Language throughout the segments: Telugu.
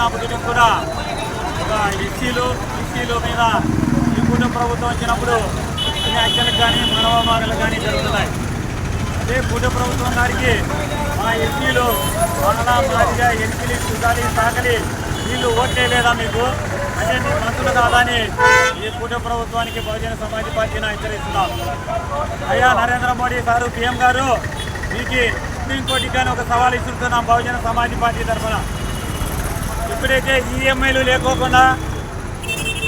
వచ్చినప్పటికీ కూడా ఒక ఎస్సీలు మీద ఈ కూటమి ప్రభుత్వం వచ్చినప్పుడు అన్ని హత్యలకు కానీ మానవమానాలు కానీ జరుగుతున్నాయి. అదే కూటమి ప్రభుత్వం గారికి మా ఎస్సీలు మానవ మాదిగా ఎన్నికలు చూడాలి సాగలి వీళ్ళు ఓట్లే లేదా మీకు అంటే నీ మంత్రులు కాదని ఈ కూటమి ప్రభుత్వానికి బహుజన సమాజ్ పార్టీని హెచ్చరిస్తున్నాం. అయ్యా నరేంద్ర మోడీ సారు పీఎం గారు మీకు సుప్రీంకోర్టుకి కానీ ఒక సవాల్ ఇస్తున్నాం బహుజన సమాజ్ పార్టీ తరఫున. ఎప్పుడైతే ఈఎంఐలు లేకోకుండా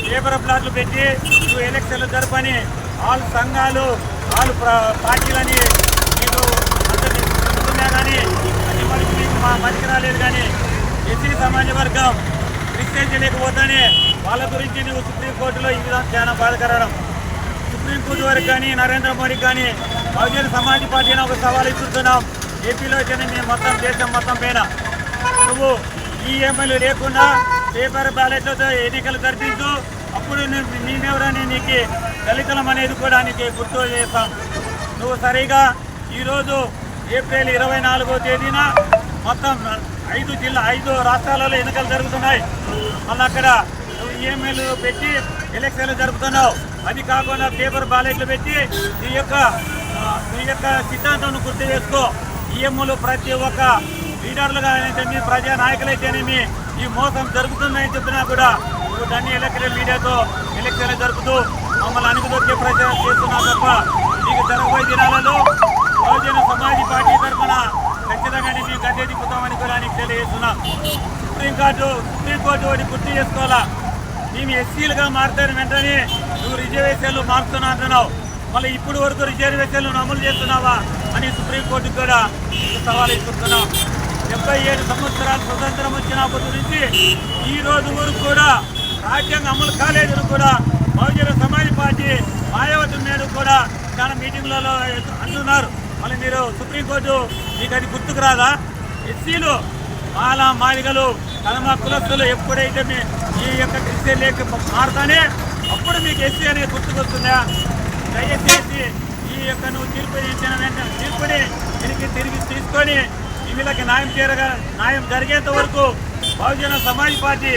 పేపర్ ప్లాట్లు పెట్టి నువ్వు ఎలక్షన్లు జరపని ఆల్ సంఘాలు ఆల్ పార్టీలని మీకు చెప్తున్నా కానీ అది మనకి మీకు మా మధ్యకి రాలేదు. కానీ ఎస్సీ సమాజ వర్గం విశ్లేషించలేకపోతేనే వాళ్ళ గురించి నువ్వు సుప్రీంకోర్టులో ఈ విధంగా చాలా బాధకరం. సుప్రీంకోర్టు వరకు కానీ నరేంద్ర మోడీ కానీ బహుజన సమాజ్ పార్టీని ఒక సవాల్ ఇస్తున్నాం. ఏపీలో అయితేనే మేము మొత్తం దేశం మొత్తం పైన నువ్వు ఈఎంఐలు లేకుండా పేపర్ బ్యాలెట్లతో ఎన్నికలు జరిపించు. అప్పుడు నేనెవరని నీకు దళితులం అనేది కూడా నీకు గుర్తు చేస్తాం. నువ్వు సరిగా ఈరోజు ఏప్రిల్ 24వ తేదీన మొత్తం 5 రాష్ట్రాలలో ఎన్నికలు జరుగుతున్నాయి. మళ్ళీ అక్కడ నువ్వు ఈఎంఐలు పెట్టి ఎలక్షన్లు జరుపుతున్నావు. అది కాకుండా పేపర్ బ్యాలెట్లు పెట్టి నీ యొక్క సిద్ధాంతం గుర్తు చేసుకో. ఈఎంఐలు ప్రతి ఒక్క లీడర్లుగా అయితేనేమి ప్రజా నాయకులైతేనేమి ఈ మోసం జరుగుతుందని చెప్పినా కూడా నువ్వు దాన్ని ఎలక్ట్రల్ మీడియాతో ఎలక్షన్లు జరుపుతూ మమ్మల్ని అణుగుదొక్కే ప్రచారం చేస్తున్నావు తప్ప నీకు జరగబోయే దినాలలో బహుజన సమాజ్ పార్టీ తరఫున ఖచ్చితంగా మేము గద్దె దిక్కుతామని కూడా నీకు తెలియజేస్తున్నాం. సుప్రీంకోర్టు ఒకటి గుర్తు చేసుకోవాలా. మేము ఎస్సీలుగా మారుతాను వెంటనే నువ్వు రిజర్వేషన్లు మారుతున్నా అంటున్నావు. మళ్ళీ ఇప్పుడు వరకు రిజర్వేషన్లు అమలు చేస్తున్నావా అని సుప్రీంకోర్టుకు కూడా సవాల్ ఇస్తున్నాం. 77 సంవత్సరాల స్వతంత్రం వచ్చినప్పటి నుంచి ఈ రోజు వరకు కూడా రాజ్యాంగం అమలు కాలేదని కూడా బహుజన సమాజ్ పార్టీ మాయావతి మేడం కూడా చాలా మీటింగ్లలో అంటున్నారు. మళ్ళీ మీరు సుప్రీంకోర్టు మీకు అది గుర్తుకు రాదా? ఎస్సీలు మాదిగలు కలమ కులస్తులు ఎప్పుడైతే ఈ యొక్క క్రిస్టియన్ లేక మారుతానే అప్పుడు మీకు ఎస్సీ అనేది గుర్తుకొస్తుందా? దయచేసి ఈ యొక్క నువ్వు తీర్పు ఇచ్చిన వెంటనే తీర్పుని తిరిగి తీసుకొని వీళ్ళకి న్యాయం జరిగేంత వరకు బహుజన సమాజ్ పార్టీ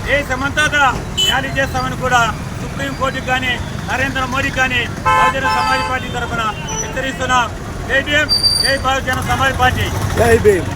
దేశమంతా ర్యాలీ చేస్తామని కూడా సుప్రీంకోర్టుకు కానీ నరేంద్ర మోడీ కానీ బహుజన సమాజ్ పార్టీ తరఫున హెచ్చరిస్తున్నాం. జై భీమ్, జై బహుజన సమాజ్ పార్టీ. జై భీమ్.